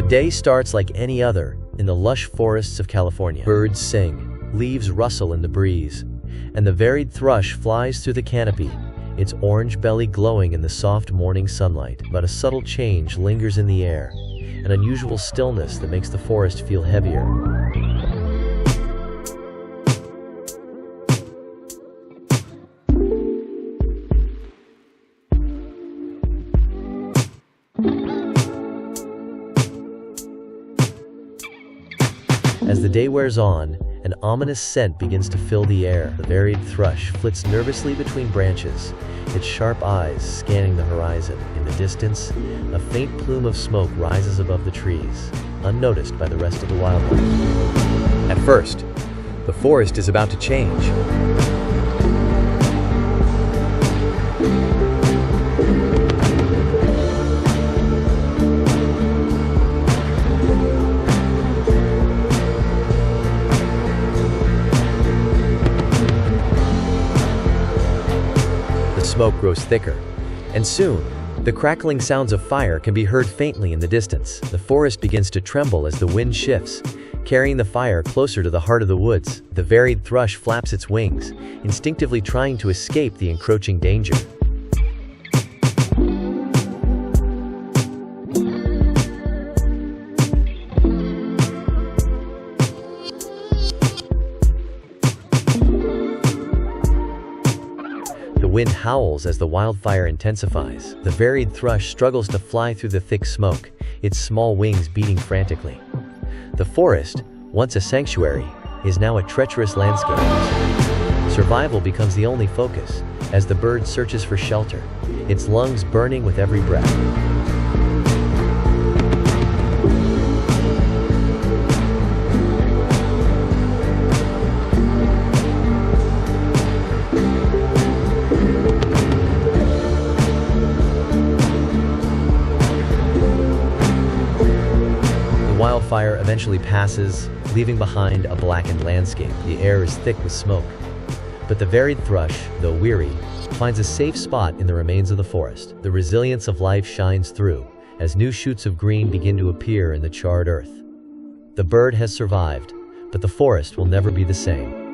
day starts like any other in the lush forests of California. Birds sing, leaves rustle in the breeze, and the varied thrush flies through the canopy, its orange belly glowing in the soft morning sunlight. But a subtle change lingers in the air, an unusual stillness that makes the forest feel heavier. As the day wears on, an ominous scent begins to fill the air. The varied thrush flits nervously between branches, its sharp eyes scanning the horizon. In the distance, a faint plume of smoke rises above the trees, unnoticed by the rest of the wildlife. At first, the forest is about to change. Smoke grows thicker, and soon, the crackling sounds of fire can be heard faintly in the distance. The forest begins to tremble as the wind shifts, carrying the fire closer to the heart of the woods. The varied thrush flaps its wings, instinctively trying to escape the encroaching danger. The wind howls as the wildfire intensifies. The varied thrush struggles to fly through the thick smoke, its small wings beating frantically. The forest, once a sanctuary, is now a treacherous landscape. Survival becomes the only focus as the bird searches for shelter, its lungs burning with every breath. Wildfire eventually passes, leaving behind a blackened landscape. The air is thick with smoke. But the varied thrush, though weary, finds a safe spot in the remains of the forest. The resilience of life shines through as new shoots of green begin to appear in the charred earth. The bird has survived, but the forest will never be the same.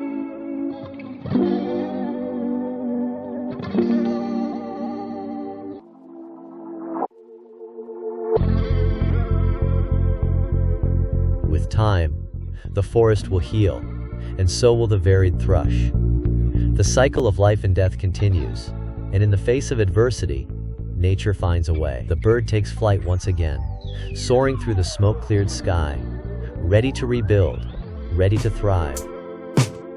With time, the forest will heal, and so will the varied thrush. The cycle of life and death continues, and in the face of adversity, nature finds a way. The bird takes flight once again, soaring through the smoke-cleared sky, ready to rebuild, ready to thrive.